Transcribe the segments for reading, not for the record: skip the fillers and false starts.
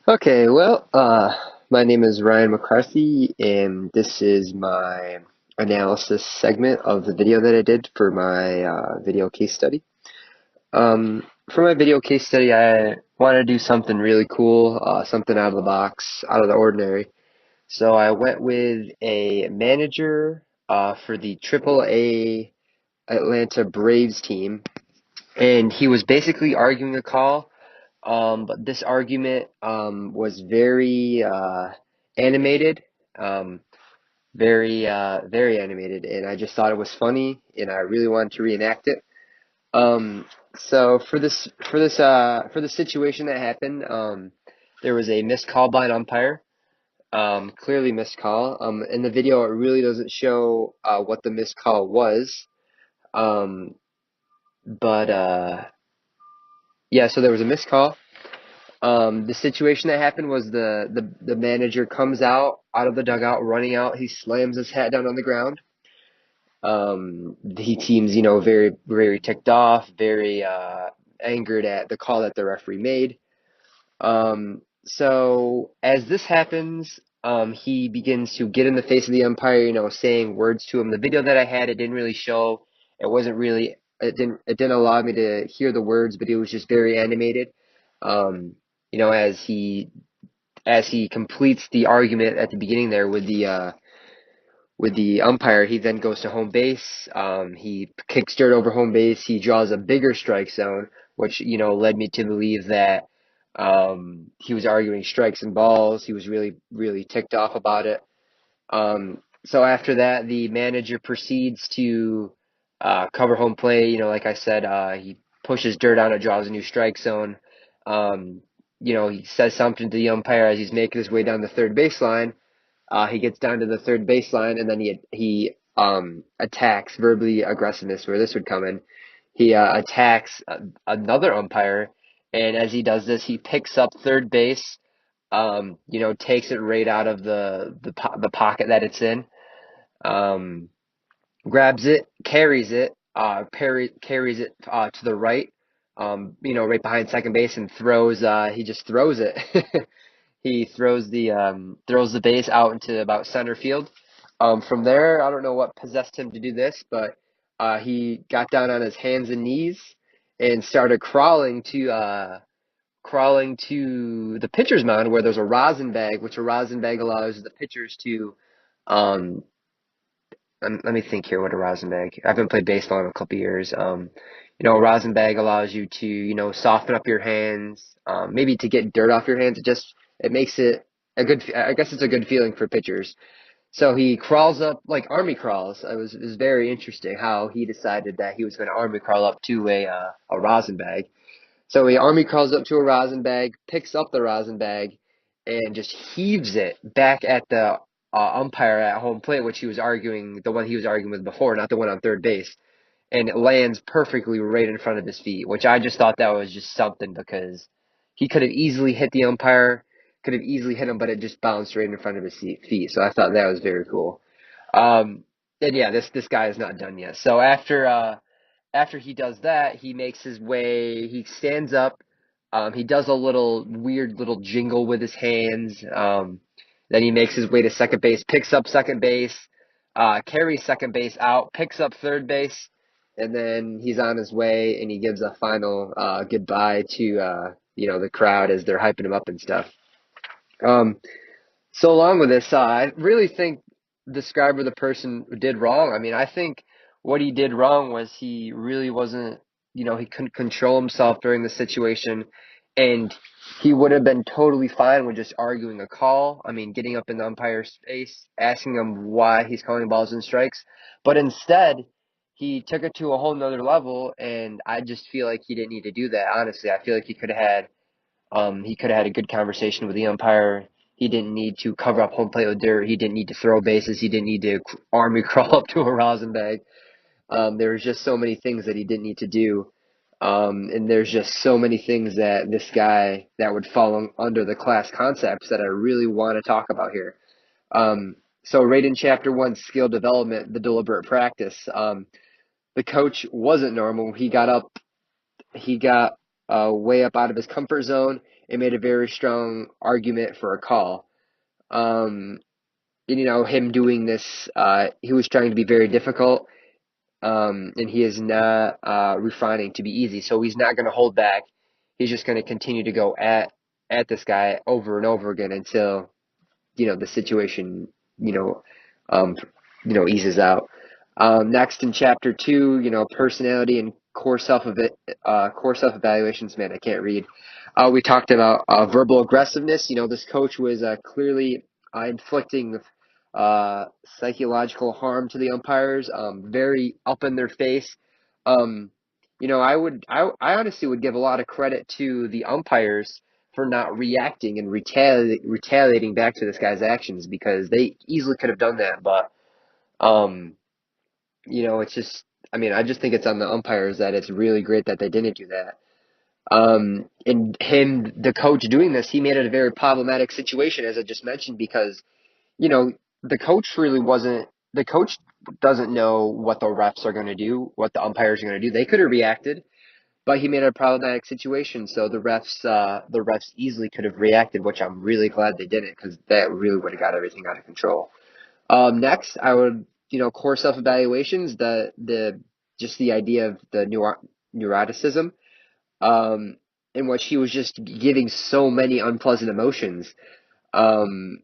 Okay, well, my name is Ryan McCarthy, and this is my analysis segment of the video that I did for my video case study. For my video case study, I want to do something really cool, something out of the box, out of the ordinary. So I went with a manager for the AAA Atlanta Braves team, and he was basically arguing a call. But this argument was very animated, um, very animated, and I just thought it was funny, and I really wanted to reenact it. So for the situation that happened, there was a missed call by an umpire, clearly missed call. In the video, it really doesn't show what the missed call was, um, but yeah, so there was a missed call. The situation that happened was the manager comes out of the dugout, running out. He slams his hat down on the ground. He seems, very ticked off, very angered at the call that the referee made. So as this happens, he begins to get in the face of the umpire, saying words to him. The video that I had, it didn't really show. It wasn't really. It didn't allow me to hear the words, but it was just very animated. Um, you know, as he completes the argument at the beginning there with the umpire, he then goes to home base. He kicks dirt over home base. He draws a bigger strike zone, which led me to believe that he was arguing strikes and balls. He was really really ticked off about it. So after that, the manager proceeds to cover home plate. Like I said, he pushes dirt on it, draws a new strike zone. Um, he says something to the umpire as he's making his way down the third baseline. He gets down to the third baseline, and then he attacks verbally aggressiveness, where this would come in. He attacks another umpire, and as he does this, he picks up third base. Takes it right out of the pocket that it's in. Um, Grabs it, carries it to the right. Right behind second base, and throws. He just throws it. He throws the base out into about center field. From there, I don't know what possessed him to do this, but he got down on his hands and knees and started crawling to the pitcher's mound where there's a rosin bag, which a rosin bag allows the pitchers to. Um, let me think here. What a rosin bag. I haven't played baseball in a couple years. A rosin bag allows you to soften up your hands, maybe to get dirt off your hands. It makes it a good. I guess it's a good feeling for pitchers. So he crawls up like army crawls. It was very interesting how he decided that he was going to army crawl up to a rosin bag. So he army crawls up to a rosin bag, picks up the rosin bag, and just heaves it back at the umpire at home plate, the one he was arguing with before, not the one on third base. And it lands perfectly right in front of his feet, which I just thought that was just something because he could have easily hit the umpire, could have easily hit him, but it just bounced right in front of his feet. So I thought that was very cool. Um, and yeah, this guy is not done yet. So after he does that, he makes his way. He stands up. He does a little weird little jingle with his hands. Then he makes his way to second base, picks up second base, carries second base out, picks up third base, and then he's on his way. And he gives a final goodbye to the crowd as they're hyping him up and stuff. Um, so along with this, I really think describe where the person did wrong. I mean, I think what he did wrong was he really wasn't, he couldn't control himself during the situation, and he would have been totally fine with just arguing a call. I mean, getting up in the umpire's face, asking him why he's calling balls and strikes, but instead he took it to a whole nother level, and I just feel like he didn't need to do that. Honestly, I feel like he could have had a good conversation with the umpire. He didn't need to cover up home plate with dirt. He didn't need to throw bases. He didn't need to army crawl up to a rosin bag. There was just so many things that he didn't need to do. And there's just so many things that this guy that would fall under the class concepts that I really want to talk about here. So right in chapter 1, skill development, the deliberate practice, the coach wasn't normal. He got way up out of his comfort zone. and made a very strong argument for a call. Um, and, him doing this, he was trying to be very difficult, and he is not refining to be easy. So he's not going to hold back. He's just going to continue to go at this guy over and over again until the situation, you know, um, eases out. Next in chapter 2, personality and core self evaluations. Man, I can't read. We talked about verbal aggressiveness. This coach was clearly inflicting psychological harm to the umpires. Very up in their face. Um, I honestly would give a lot of credit to the umpires for not reacting and retaliating back to this guy's actions, because they easily could have done that. But um, it's just, I just think it's on the umpires that it's really great that they didn't do that. And the coach doing this, he made it a very problematic situation, as I just mentioned, because you know the coach really wasn't. The coach doesn't know what the refs are going to do, what the umpires are going to do. They could have reacted, but he made it a problematic situation, so the refs easily could have reacted, which I'm really glad they didn't, because that really would have got everything out of control. Next, I would, core self evaluations, the just the idea of the neuroticism, um, in which he was just giving so many unpleasant emotions. Um,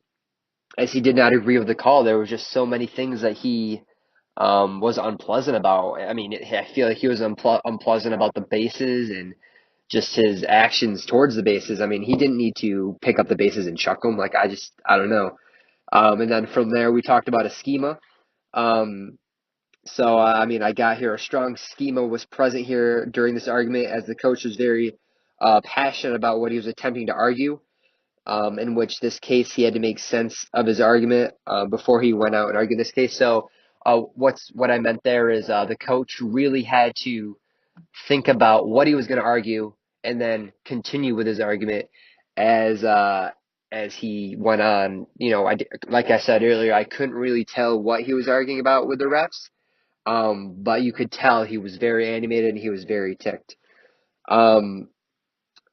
as he did not agree with the call, there was just so many things that he was unpleasant about. I feel like he was unpleasant about the bases and just his actions towards the bases. He didn't need to pick up the bases and chuck them. Like, I don't know. And then from there, we talked about a schema. Um, I got here a strong schema was present here during this argument, as the coach was very passionate about what he was attempting to argue. In which this case he had to make sense of his argument before he went out and argued this case. So what I meant there is the coach really had to think about what he was going to argue and then continue with his argument as uh, as he went on. Like I said earlier, I couldn't really tell what he was arguing about with the refs, but you could tell he was very animated and he was very ticked. Um,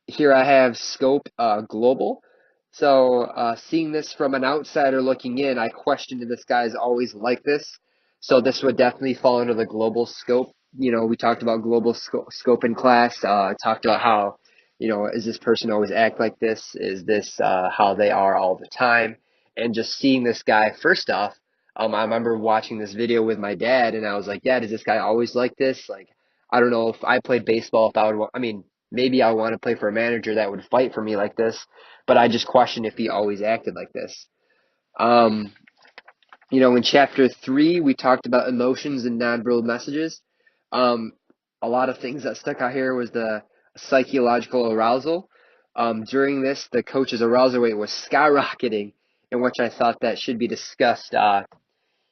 Here I have scope global. So seeing this from an outsider looking in, I questioned if this guy's always like this. So this would definitely fall under the global scope. We talked about global scope in class. Talked about how, is this person always act like this? Is this how they are all the time? And just seeing this guy, first off, I remember watching this video with my dad, and I was like, Dad, is this guy always like this? Like, I don't know if I played baseball, if I would, maybe I want to play for a manager that would fight for me like this, but I just question if he always acted like this. Um, in chapter 3, we talked about emotions and nonverbal messages. Um, a lot of things that stuck out here was the psychological arousal. During this, the coach's arousal rate was skyrocketing, in which I thought that should be discussed.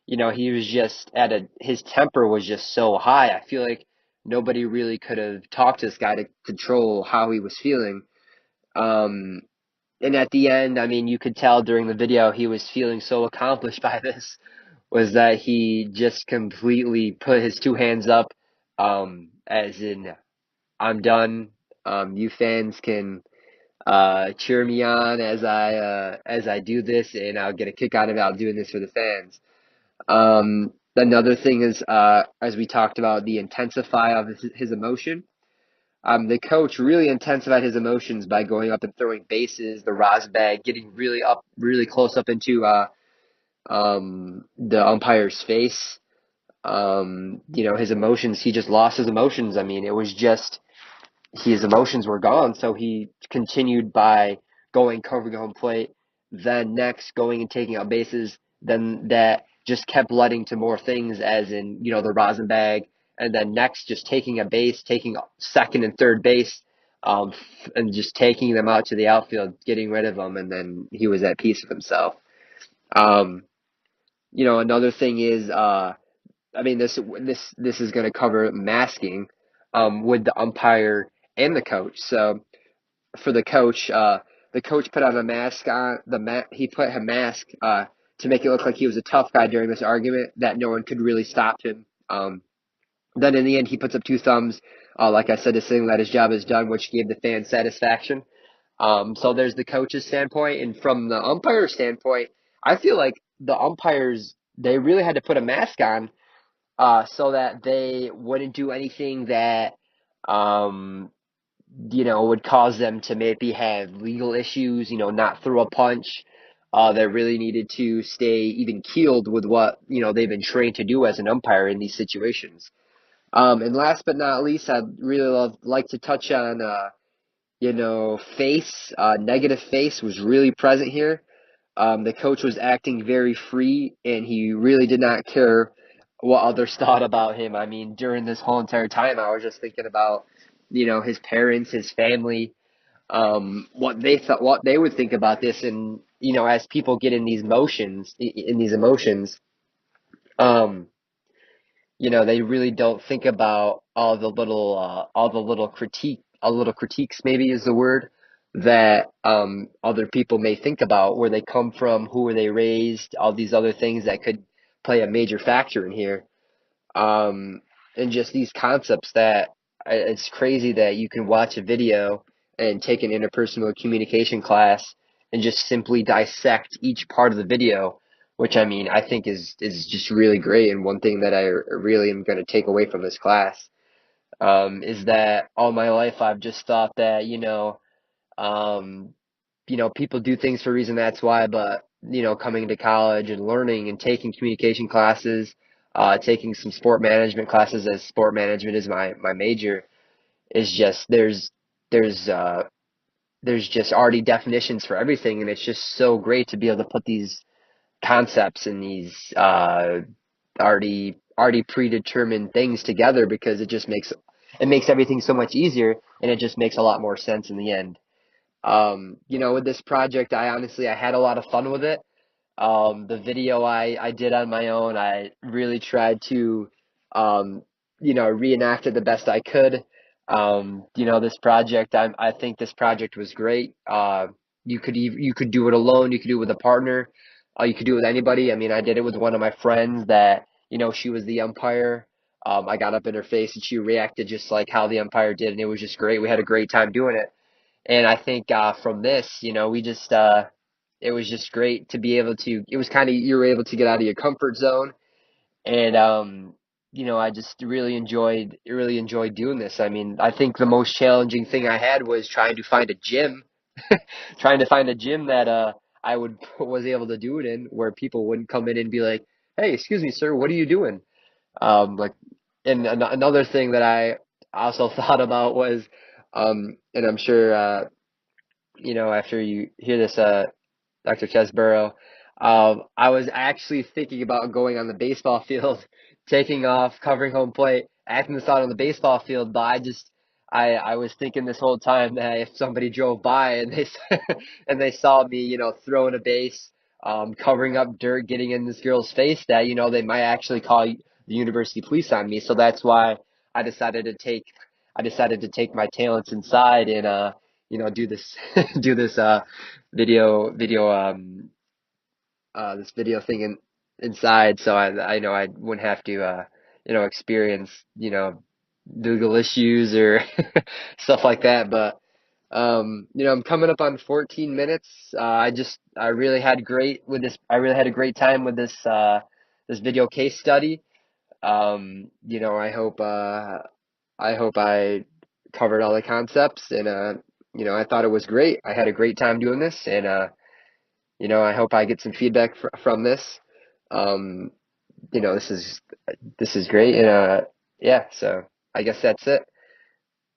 He was just his temper was just so high. I feel like nobody really could have talked to this guy to control how he was feeling. Um, and at the end, you could tell during the video he was feeling so accomplished by this, was that he just completely put his two hands up, as in, I'm done. You fans can cheer me on as I do this, and I'll get a kick out of it. I'm doing this for the fans. Another thing is, as we talked about, the intensify of his emotion. The coach really intensified his emotions by going up and throwing bases, the rosin bag, getting really close up into the umpire's face. His emotions, he just lost his emotions. It was just his emotions were gone, so he continued by covering home plate, then next going and taking out bases, then that just kept leading to more things, as in, the rosin bag, and then next just taking a base, taking second and third base, and just taking them out to the outfield, getting rid of them, and then he was at peace with himself. Um, another thing is, this is going to cover masking, with the umpire and the coach. So for the coach put on a mask on he put a mask to make it look like he was a tough guy during this argument, that no one could really stop him. Then in the end, he puts up two thumbs, like I said, to signal that his job is done, which gave the fans satisfaction. So there's the coach's standpoint, and from the umpire standpoint, I feel like the umpires they really had to put a mask on so that they wouldn't do anything that um, would cause them to maybe have legal issues, not throw a punch. They really needed to stay even keeled with what, they've been trained to do as an umpire in these situations. And last but not least, I'd really like to touch on, face. Negative face was really present here. The coach was acting very free, and he really did not care what others thought about him. I mean, during this whole entire time, I was just thinking about, his parents, his family, what they thought, what they would think about this, and as people get in these emotions, um, they really don't think about all the little critiques maybe is the word that other people may think about, where they come from, who were they raised, all these other things that could play a major factor in here. Um, and just these concepts that it's crazy that you can watch a video and take an interpersonal communication class and just simply dissect each part of the video, which I mean, I think is just really great. And one thing that I really am going to take away from this class, is that all my life I've just thought that, um, people do things for a reason, that's why, but, coming to college and learning and taking communication classes, taking some sport management classes, as sport management is my major, is just there's just already definitions for everything, and it's just so great to be able to put these concepts and these already predetermined things together, because it makes everything so much easier, and it just makes a lot more sense in the end. With this project, I had a lot of fun with it. The video I did on my own, I really tried to, reenact it the best I could. This project, I think this project was great. You could do it alone, you could do it with a partner, you could do it with anybody. I mean, I did it with one of my friends that, she was the umpire. I got up in her face and she reacted just like how the umpire did, and it was just great. We had a great time doing it. And I think from this, we just it was just great to be able to. It was kind of you were able to get out of your comfort zone, and I just really enjoyed doing this. I mean, I think the most challenging thing I had was trying to find a gym, trying to find a gym that I would was able to do it in, where people wouldn't come in and be like, "Hey, excuse me, sir, what are you doing?" Like, and another thing that I also thought about was, and I'm sure. After you hear this, Dr. Chesborough, I was actually thinking about going on the baseball field, taking off, covering home plate, acting this out on the baseball field, but I was thinking this whole time that if somebody drove by and and they saw me, throwing a base, covering up dirt, getting in this girl's face, that, they might actually call the university police on me. So that's why I decided to take I decided to take my talents inside and do this do this video this video thing inside, so I know I wouldn't have to experience legal issues or stuff like that. But I'm coming up on 14 minutes. I really had great with this. I really had a great time with this video case study. I hope I covered all the concepts, and I thought it was great. I had a great time doing this, and I hope I get some feedback from this. Um, this is great, and yeah. So I guess that's it.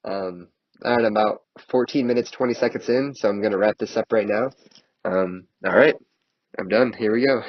Um, I'm about 14 minutes 20 seconds in, so I'm gonna wrap this up right now. All right, I'm done. Here we go.